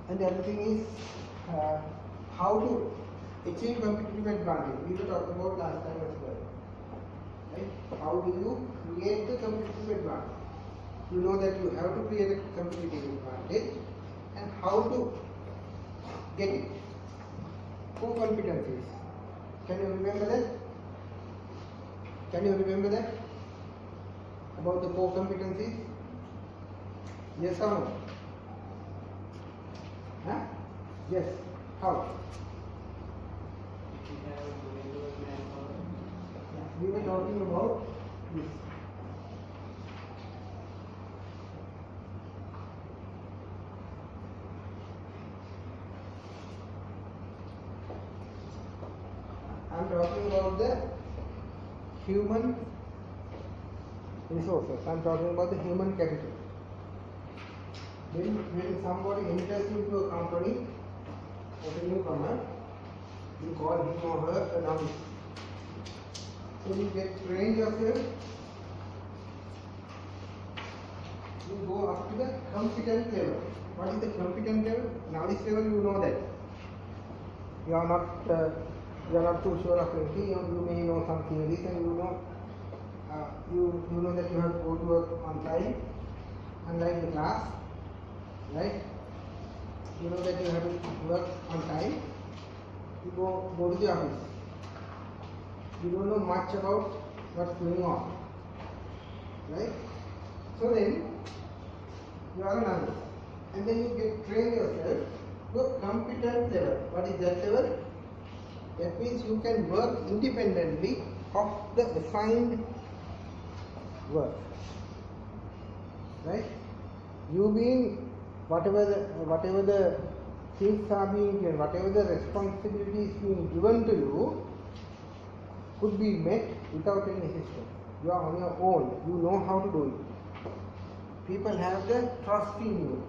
And the other thing is how to achieve competitive advantage. We were talking about last time as well. Right? How do you create the competitive advantage? You know that you have to create a competitive advantage, and how to get it. 4 competencies. Can you remember that? Can you remember that? About the 4 competencies? Yes or no? Huh? Yes. How? We were talking about this. I am talking about the human resources. I am talking about the human capital. When somebody enters into a company as a newcomer, you call him or her a novice. So you get trained yourself. You go up to the competent level. What is the competent level? Novice level, you know that. You are not too sure of anything. You may know some theories, and you know that you have to go to work on time, unlike the class, right? You know that you have to work on time. You go to the office. You don't know much about what's going on, right? So then you are another, and then you get trained yourself to a competent level. What is that level? That means you can work independently of the assigned work, right? You being whatever the things are being given, whatever the responsibility is being given to you, could be met without any assistance. You are on your own. You know how to do it. People have the trust in you.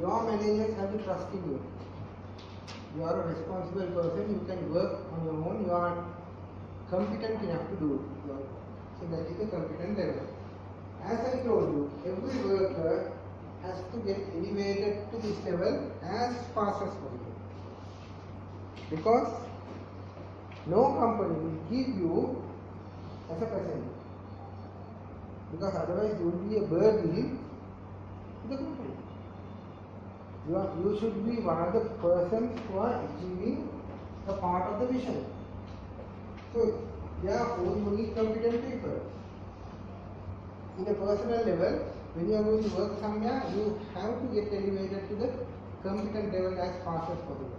Your managers have the trust in you. You are a responsible person. You can work on your own. You are competent enough to do it. So that is the competent level. As I told you, every worker has to get elevated to this level as fast as possible. Because no company will give you as a passenger. Because otherwise you will be a burden to the company. You should be one of the persons who are achieving a part of the vision. So therefore you need competent people. In a personal level, when you are going to work somewhere, you have to get elevated to the competent level as fast as possible.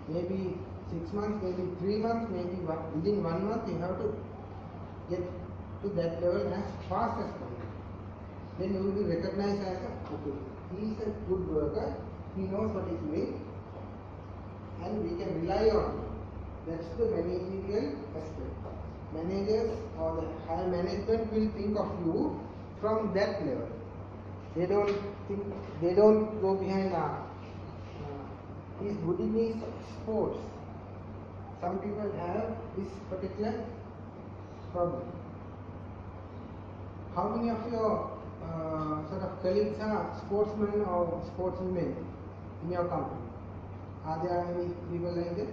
Maybe 6 months, maybe 3 months, maybe within 1 month, you have to get to that level as fast as possible. Then you will be recognized as okay, he is a good worker, he knows what he is doing, and we can rely on him. That's the managerial aspect. Managers or the higher management will think of you from that level. They don't go behind he's good in his sports. Some people have this particular problem. How many of your sort of colleagues are sportsmen or sportswomen in your company? Are there any people like that?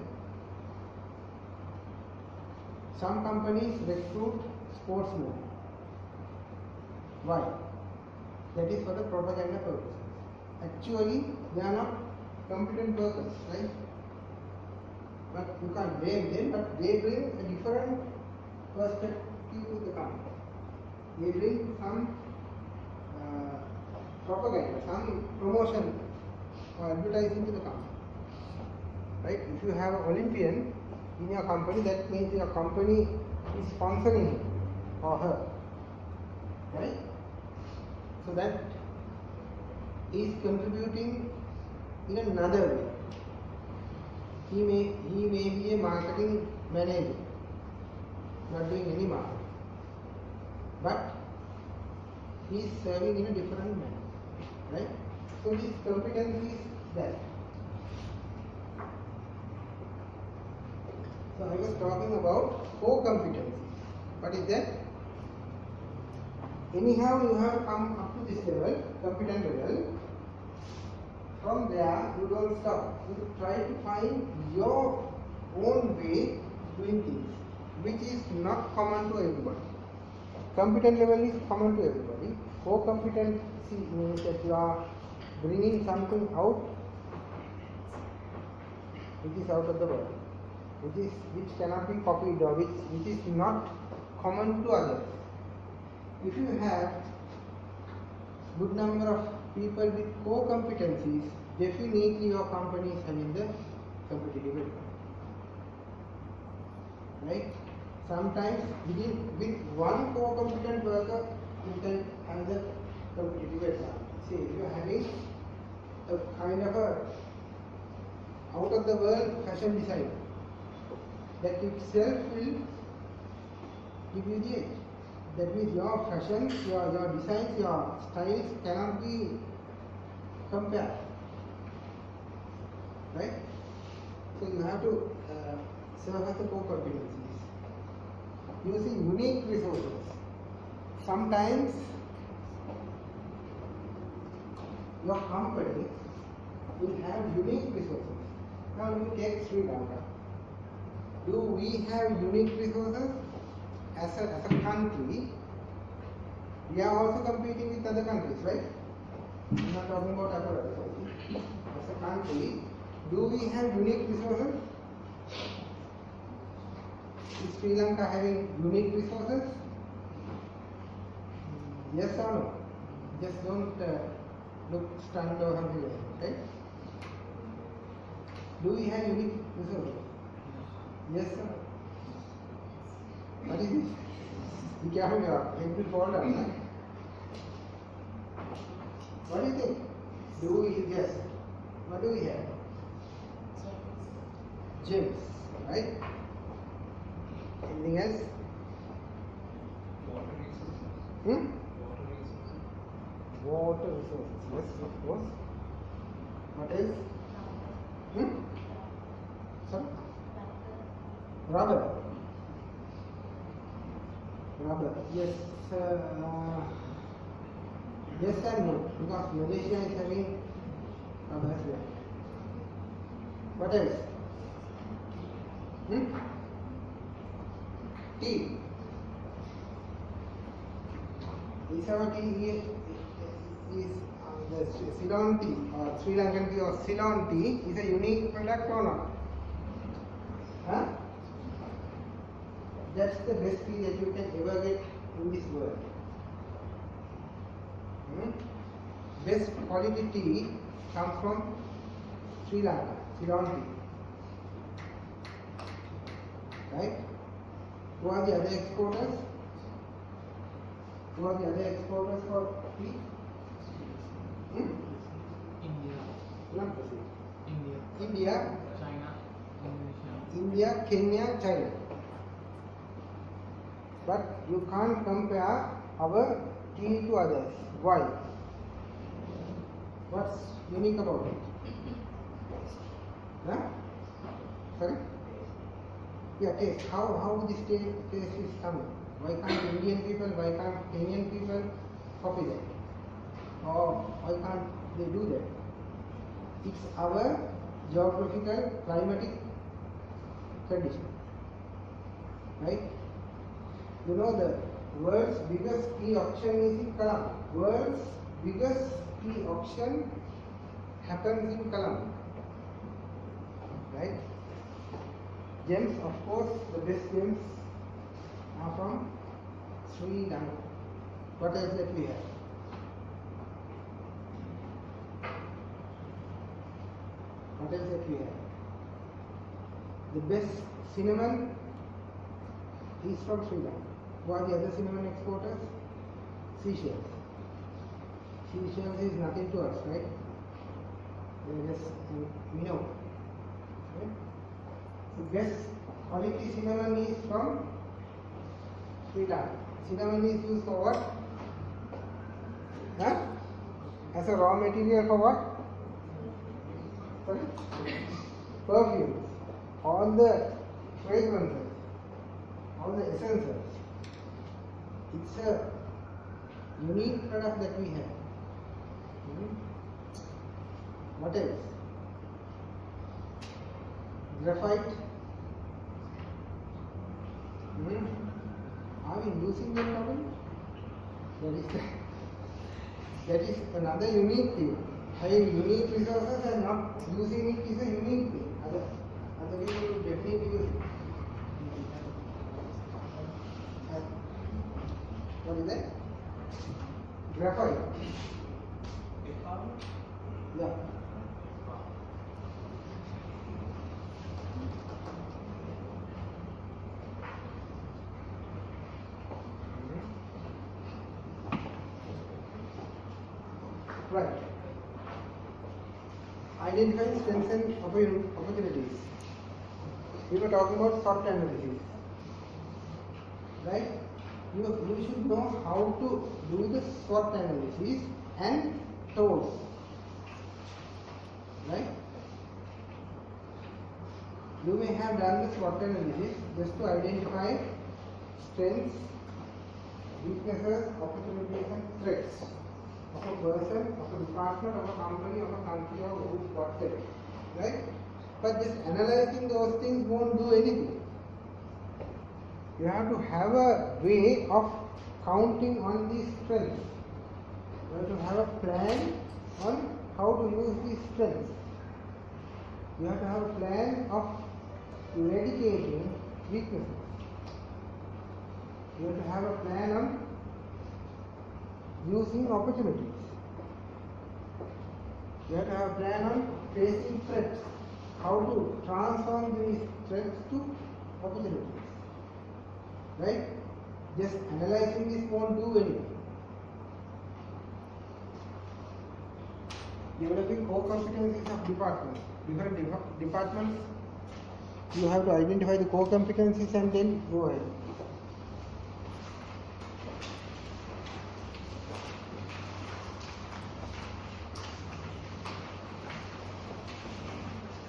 Some companies recruit sportsmen. Why? That is for the propaganda purposes. Actually, they are not competent workers, right? But you can't blame them, but they bring a different perspective to the company. They bring some propaganda, some promotion or advertising to the company. Right? If you have an Olympian in your company, that means your company is sponsoring him or her. Right? So that is contributing in another way. He may be a marketing manager, not doing any marketing, but he is serving in a different manner, right? So this competence is that. So I was talking about 4 competencies. What is that? Anyhow, you have come up to this level, competent level. from there you don't stop. You try to find your own way doing things, which is not common to everybody. Competent level is common to everybody. Co-competency means that you are bringing something out which is out of the world, which cannot be copied or which is not common to others. If you have good number of people with co-competencies, definitely your company is having the competitive advantage. Right? Sometimes with one co-competent worker, you can have the competitive advantage. See, if you are having a kind of a out of the world fashion design, that itself will give you the edge. That means your fashions, your designs, your styles cannot be compared. Right? So you have to serve as the co-competencies. Using unique resources. Sometimes your company will have unique resources. Now you take Sri Lanka. Do we have unique resources? As a country, we are also competing with other countries, right? I'm not talking about apparatus. As a country, do we have unique resources? Is Sri Lanka having unique resources? Yes or no? Just don't look stunned or something like that, right? Do we have unique resources? Yes sir. What is this? Be careful, your head will fall down. Right? What do you think? Do we guess? What do we have? Gems, right? Anything else? Water resources. Yes, of course. What else? Sorry? Rubber. Yes. Yes and no, because Malaysia is having rubber as well. What else? Tea. Is our tea is the Ceylon tea or Sri Lankan tea or Ceylon tea is a unique product or not? Huh? That's the best tea that you can ever get in this world. Best quality tea comes from Sri Lanka, Ceylon tea. Right? Who are the other exporters? Who are the other exporters for tea? India. Not the same. India. India, China. Indonesia. India, Kenya, China. But you can't compare our tea to others. Why? What's unique about it? Huh? Sorry? Yeah, taste. How this taste is coming? Why can't Indian people, why can't Kenyan people copy that? Or why can't they do that? It's our geographical, climatic condition. Right? You know the world's biggest tea auction is in Colombo. World's biggest tea auction happens in Colombo. Right? Gems, of course, the best gems are from Sri Lanka. What else that we have? What else that we have? The best cinnamon is from Sri Lanka. Who are the other cinnamon exporters? Seychelles. Seychelles is nothing to us, right? They just, we know. Right? The best quality cinnamon is from Sri Lanka. Cinnamon is used for what? Huh? As a raw material for what? Sorry? Perfumes. All the fragrances. All the essences. It's a unique product that we have. What else? Graphite. Are we using that problem? That is another unique thing. Having unique resources and not using it is a unique thing. Other people will definitely use it. What is that? Graphite. Yeah. Right. Identifying strengths and opportunities. We were talking about SWOT analysis. Right? You should know how to do the SWOT analysis and tools. Right? You may have done the SWOT analysis just to identify strengths, weaknesses, opportunities and threats of a person, of a department, of a company, of a country, or group, whatever. Right? But just analyzing those things won't do anything. You have to have a way of counting on these strengths. You have to have a plan on how to use these strengths. You have to have a plan of eradicating weaknesses. You have to have a plan on using opportunities. You have to have a plan on facing threats. How to transform these threats to opportunities. Right? Just analyzing this won't do anything. Developing core competencies of departments. Different departments, you have to identify the core competencies and then go ahead.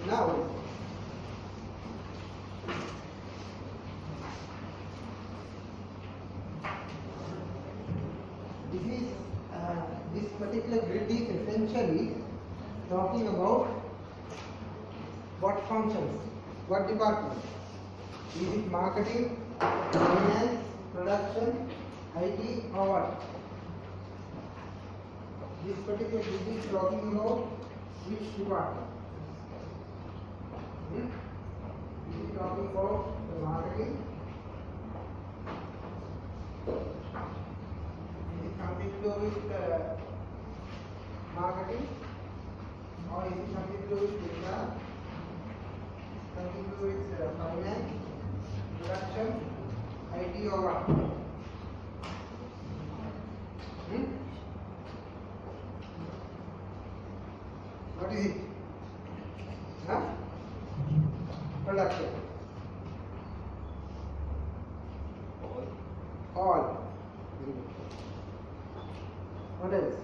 Now, this particular grid is essentially talking about what functions, what departments. Is it marketing, finance, production, IT, or what? This particular grid is talking about which department? Is it talking about the marketing? Is it something to do with marketing? Or is it something to do with data? Something to do with finance, production, IT, or what? What is it? Huh? Production. All. What else?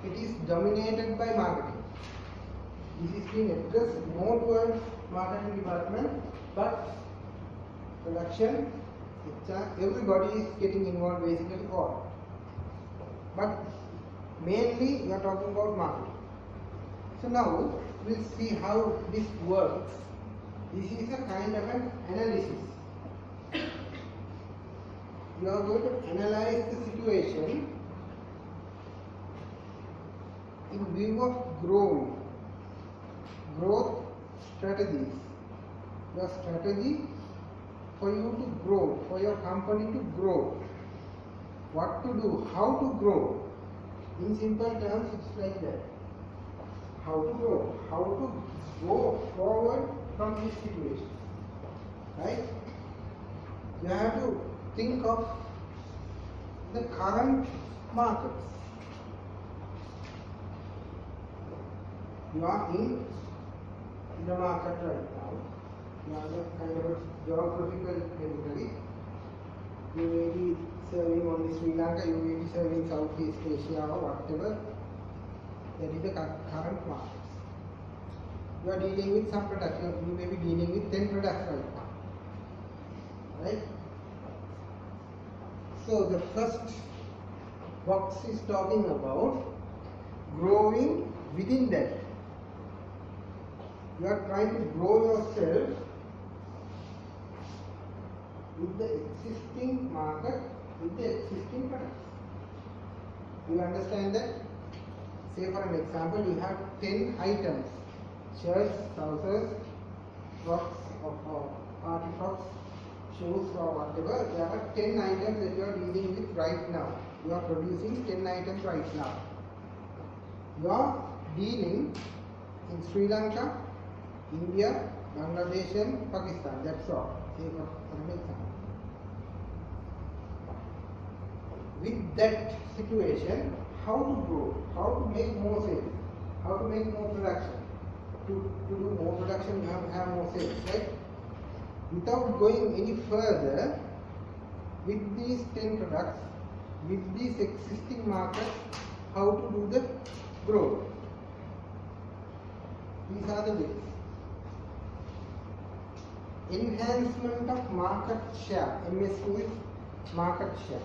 It is dominated by marketing. This is being addressed more towards marketing department, but production, HR, everybody is getting involved basically all. But mainly we are talking about marketing. So now we'll see how this works. This is a kind of an analysis. You are going to analyze the situation in view of growth strategies. Your strategy for you to grow, for your company to grow. What to do, how to grow. In simple terms, it's like that. How to grow, how to go forward from this situation. Right? You have to think of the current markets. You are in the market right now. You are kind of a geographical territory. You may be serving only Sri Lanka, you may be serving Southeast Asia or whatever. That is the current markets. You are dealing with some products. You may be dealing with 10 products right now. Right? So the first box is talking about growing within that. You are trying to grow yourself with the existing market, with the existing products. You understand that? Say for an example, you have 10 items, shirts, trousers, frocks, or party frocks, shoes or whatever. There are 10 items that you are dealing with right now. You are producing 10 items right now. You are dealing in Sri Lanka, India, Bangladesh and Pakistan. That's all. Say for an example. With that situation, how to grow, how to make more sales, how to make more production. To do more production, you have to have more sales, right? Without going any further, with these 10 products, with these existing markets, how to do the growth. These are the ways. Enhancement of market share. MSQ is market share.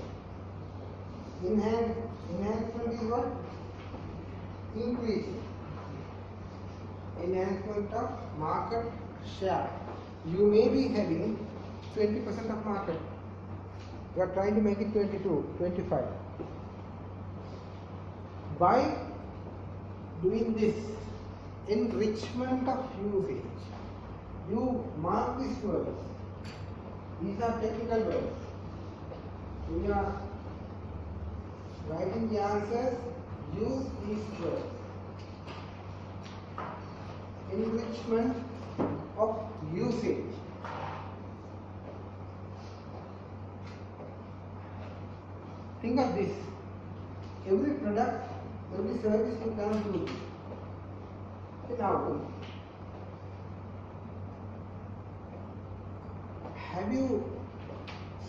Enhancement is what? Increasing. Enhancement of market share. You may be having 20% of market. You are trying to make it 22, 25. By doing this enrichment of usage, you mark these words. These are technical words. When you are writing the answers, use these words. Enrichment of usage. Think of this. Every product, every service you can do. Now, have you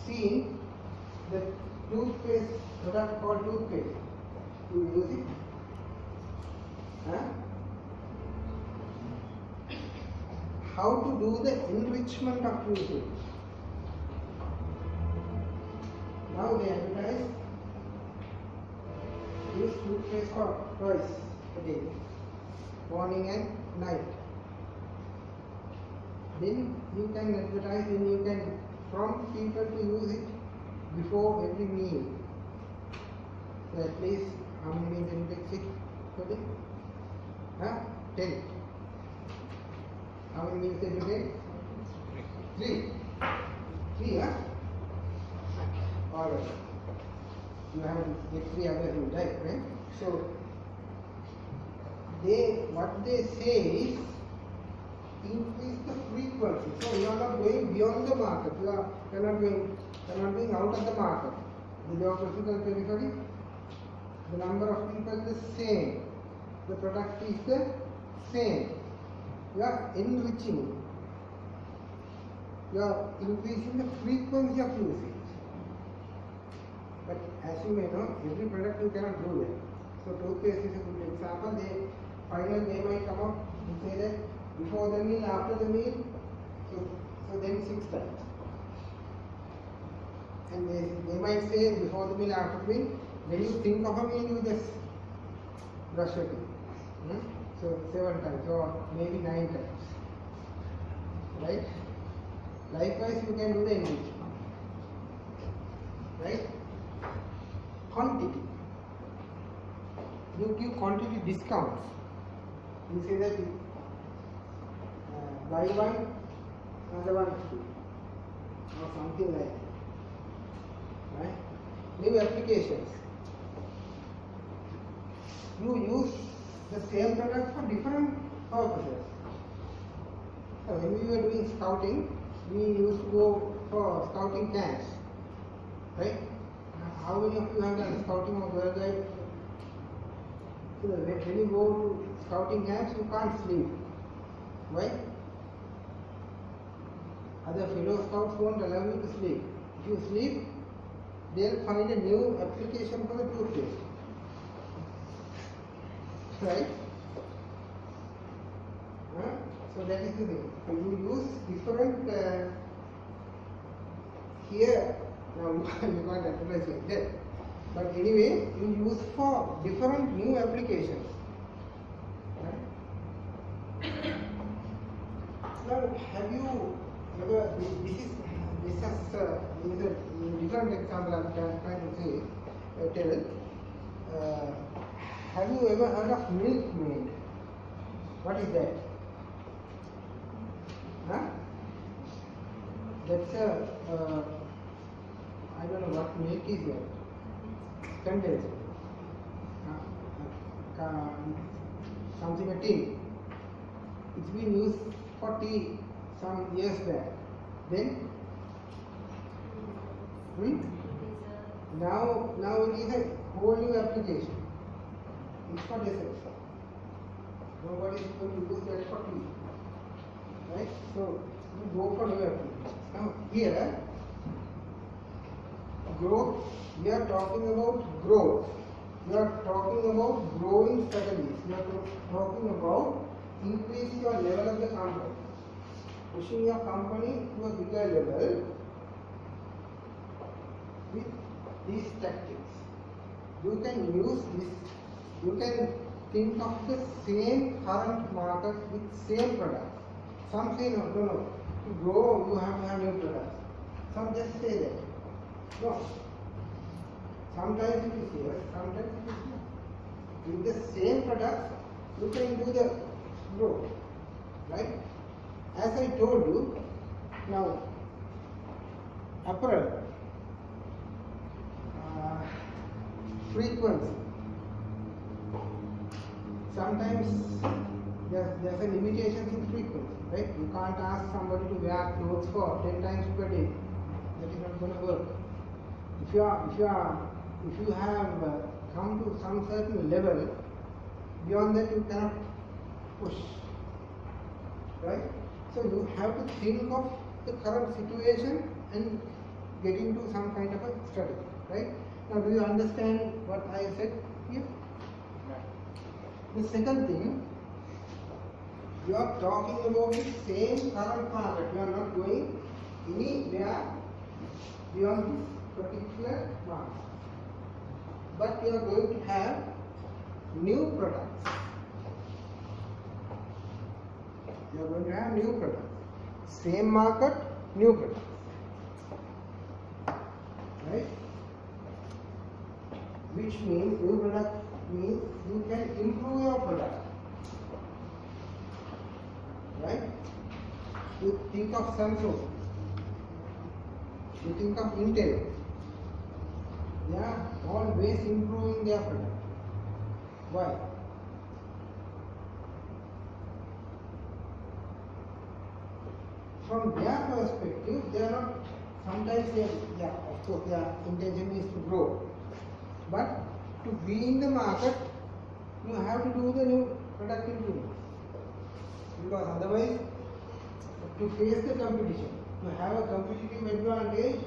seen the toothpaste product called toothpaste? Do you use it? Huh? How to do the enrichment of usage? Now they advertise use toothpaste for twice a day, morning and night. Then you can advertise and you can prompt people to use it before every meal. So at least how many meals can you take per day? Huh? 10. How many meals can you take? 3. 3, huh? Alright. You have to get 3 other meals, right? So what they say is increase the frequency. So you are not going beyond the market. You are not going out of the market. The geographical territory, the number of people is the same. The product is the same. You are enriching. You are increasing the frequency of usage. But as you may know, every product you cannot do that. So toothpaste is a good example. They might come up and say that before the meal, after the meal, so then 6 times. And they might say before the meal, after the meal, when you think of a meal, you just brush your teeth. So 7 times or maybe 9 times. Right? Likewise, you can do the enrichment. Right? Quantity. You give quantity discounts. You say that buy one, another one free, or something like that. Right? New applications. You use the same product for different purposes. So when we were doing scouting, we used to go for scouting camps. Right? How many of you have done scouting or Girl Guide? So when you go to scouting camps, you can't sleep. Why? Other fellow scouts won't allow you to sleep. If you sleep, they'll find a new application for the toothpaste. Right? So that is the thing. So you use different here. Now you can't advertise like that. But anyway, you use for different new applications. Right? Now, have you ever, this is a different example I'm trying to say, tell. Have you ever heard of milkmaid? What is that? Huh? That's a, I don't know what milk is there. Condensed. Something a tin. It's been used for tea some years back. Then, now it is a whole new application. It's for desserts. Nobody is going to use that for tea. Right? So, you go for new applications. Now, here, growth, we are talking about growth. We are talking about growing strategies. We are talking about increasing your level of the company, pushing your company to a bigger level with these tactics. You can use this, you can think of the same current market with same products. Some say no, to grow you have to have new products. Some just say that. No. Sometimes it is here, sometimes it is here. With the same products, you can do the growth. Right? As I told you, now, apparel, frequency. Sometimes there's a limitation in frequency, right? You can't ask somebody to wear clothes for 10 times per day. That is not going to work. If you have come to some certain level, beyond that you cannot push, right? So you have to think of the current situation and get into some kind of a strategy, right? Now, do you understand what I said here? Right. The second thing, you are talking about the same current market. You are not going anywhere beyond this particular market. But you are going to have new products. You are going to have new products. Same market, new products. Right? Which means new product means you can improve your product. Right? You think of Samsung. You think of Intel. They are always improving their product. Why? From their perspective, they are not, sometimes of course their intention is to grow. But to be in the market, you have to do the new product improvements. Because otherwise, to face the competition, to have a competitive advantage,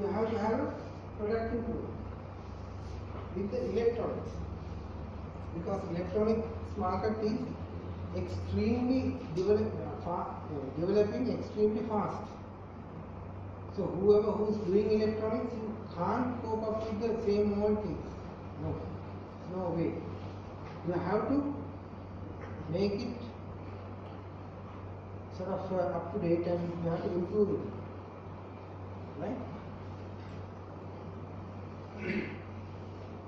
you have to have a product improvement. With the electronics, because electronics market is extremely developing extremely fast. So whoever who is doing electronics, you can't cope up with the same old things. No way. You have to make it sort of up to date, and you have to improve it. Right?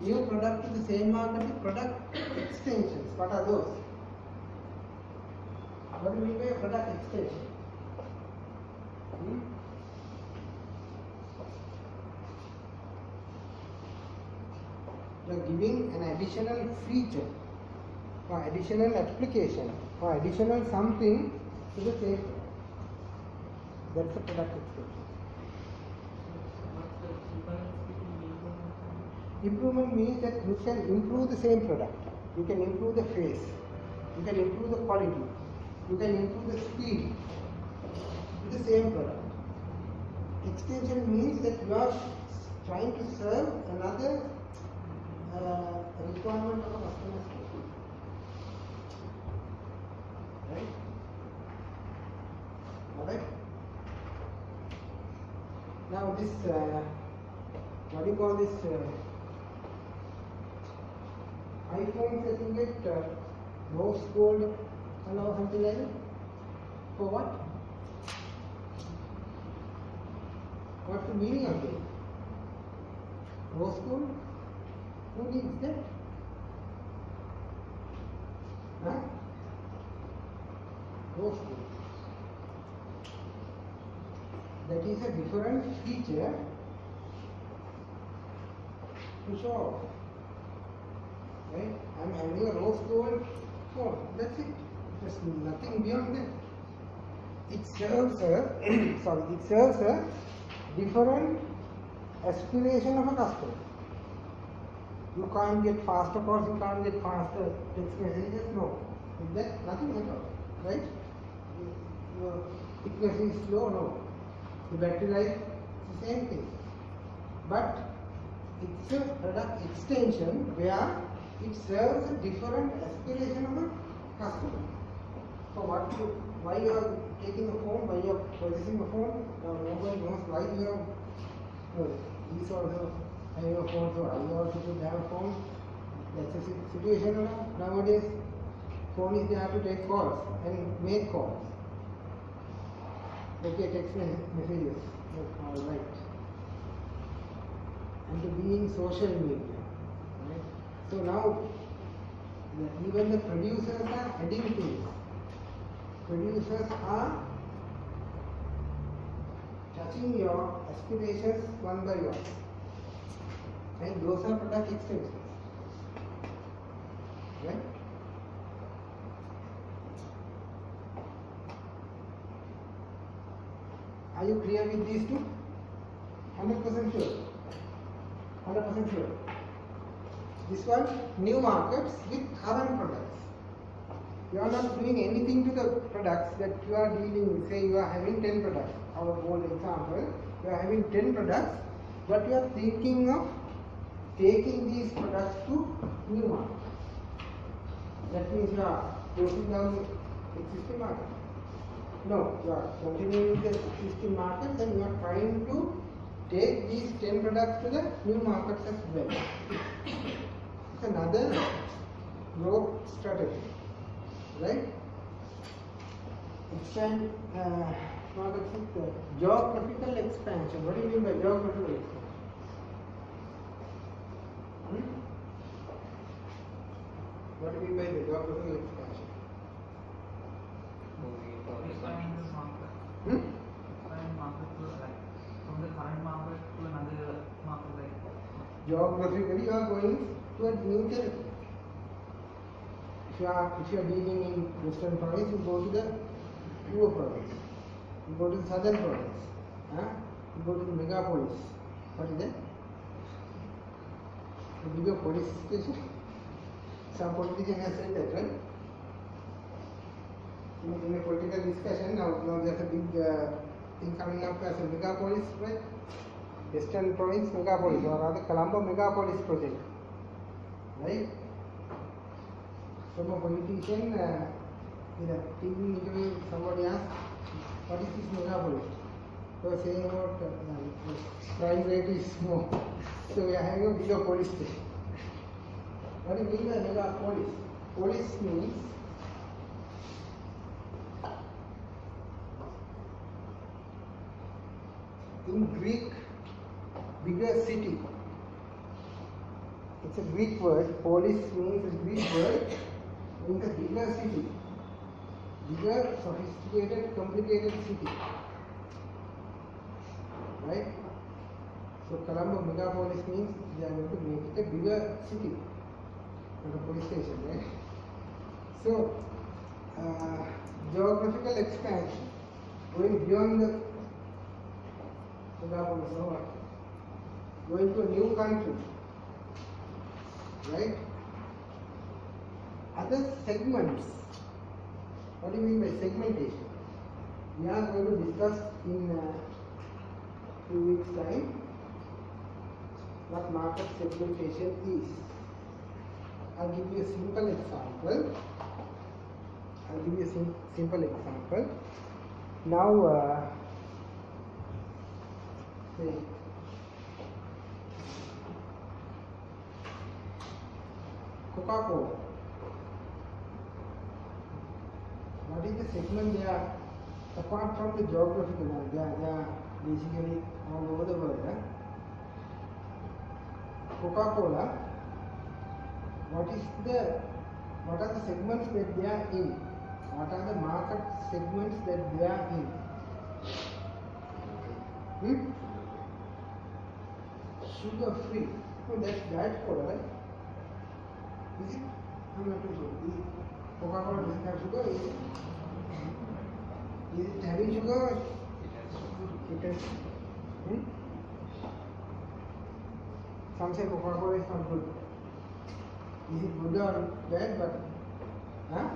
New product to the same market, product extensions. What are those? What do you mean by product extension? You are giving an additional feature or additional application or additional something to the same product. That's a product extension. Improvement means that you can improve the same product. You can improve the face. You can improve the quality. You can improve the speed with the same product. Extension means that you are trying to serve another requirement of a customer's need. Right? Alright? Now this, what do you call this? iPhones that you get rose gold and or something like that. For what? What's the meaning of it? Rose gold? Who needs that? Huh? Rose gold. That is a different feature to show off. Right? I'm having a rose gold phone. That's it. There's nothing beyond that. It serves a it serves a different aspiration of a customer. You can't get faster calls, you can't get faster text messages, no. With that, nothing at all. Right? Your thickness is slow, no. The battery life is the same thing. But it's a product extension where it serves a different aspiration of a customer. So why you are taking a phone, why you are purchasing a phone, nobody knows why you are, he's also having a phone, so I also should have a phone. That's the situation nowadays. Phone is there to take calls and make calls. Okay, text messages, all right. And to be in social media. Right? So now, even the producers are adding things. Producers are touching your aspirations one by one. And those are product extensions. Right? Are you clear with these two? 100% sure. 100% sure. This one, new markets with current products. You are not doing anything to the products that you are dealing with. Say you are having 10 products. Our goal example, you are having 10 products, but you are thinking of taking these products to new markets. That means you are closing down the existing market. No, you are continuing with the existing markets and you are trying to take these 10 products to the new markets as well. It's another growth strategy, right? Expand markets with geographical expansion. What do you mean by geographical expansion? What do you mean by the geographical expansion? Expanding the market. Expanding market to like from the current market to another market like. Geographically, you are going to a new territory. If you are dealing in Western province, you go to the poor province. You go to the southern province. You go to the megapolis. What is that? The bigger police station. Some politician has said that, right? In a political discussion, now there's a big thing coming up as a megapolis, right? Western province megapolis, or rather Colombo megapolis project, right? From a politician in a TV interview, somebody asked, what is this megapolis? They were saying about crime rate is more, so we are having a bigger police station. What do you mean by megapolis? Polis means in Greek, bigger city. It's a Greek word. Polis means a Greek word. Means a bigger city. Bigger, sophisticated, complicated city. Right? So Colombo megapolis means they are going to make it a bigger city. Not a police station, right? So, geographical expansion. Going beyond the megapolis or what? Going to a new country, right? Other segments. What do you mean by segmentation? We are going to discuss in a few weeks' time what market segmentation is. I'll give you a simple example. Now, say, Coca-Cola. What is the segment they are, apart from the geographical, they are basically all over the world. Coca-Cola, what are the segments that they are in? What are the market segments that they are in? Sugar free. No, that's diet cola, right? Is it? I'm not too sure. Coca-Cola doesn't have sugar, is it? Is it having sugar? It has. Some say Coca-Cola is not good. Is it good or bad? But, huh?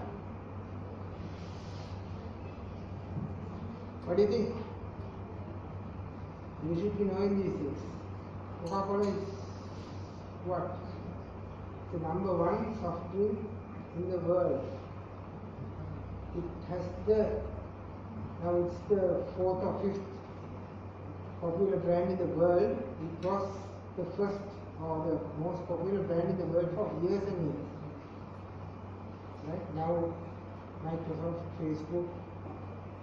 What do you think? You should be knowing these things. Coca-Cola is what? The number one soft drink in the world. It has now it's the fourth or fifth popular brand in the world. It was the first or the most popular brand in the world for years and years. Right? Now Microsoft, Facebook,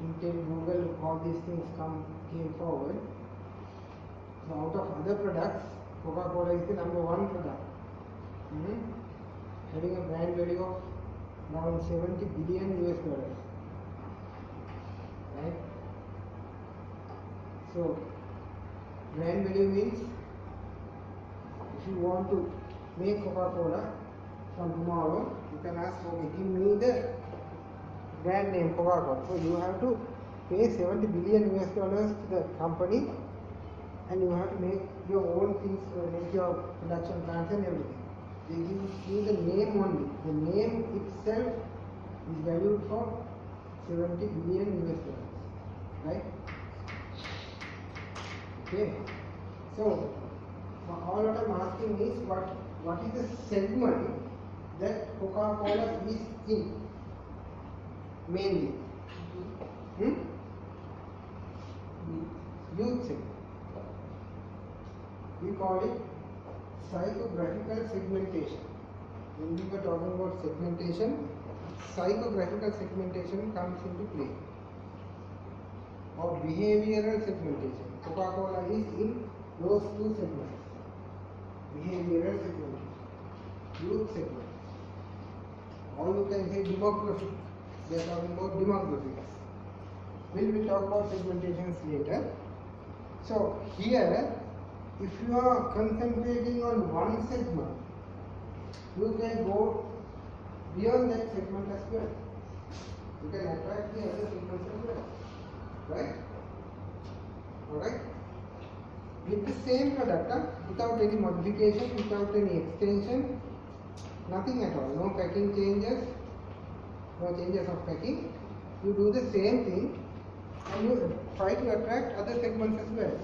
Intel, Google, all these things came forward. So out of other products, Coca-Cola is the number one product. Having a brand value of around 70 billion US dollars. Right? So brand value means if you want to make Coca-Cola from tomorrow, you can ask, okay, give me the brand name Coca-Cola. So you have to pay 70 billion US dollars to the company, and you have to make your own things, make your production plants and everything. They give you the name only. The name itself is valued for 70 billion US dollars. Right? Okay. So all what I'm asking is what is the segment that Coca-Cola is in mainly? Youth segment. We call it psychographical segmentation. When we were talking about segmentation, psychographical segmentation comes into play. Or behavioral segmentation. Coca-Cola is in those two segments. Behavioral segmentation, youth segment. Or you can say demographic. They are talking about demographics. We will talk about segmentations later. So here, if you are concentrating on one segment, you can go beyond that segment as well. You can attract the other segments as well. Right? Alright? With the same product, without any modification, without any extension, nothing at all, no packing changes, no changes of packing. You do the same thing and you try to attract other segments as well.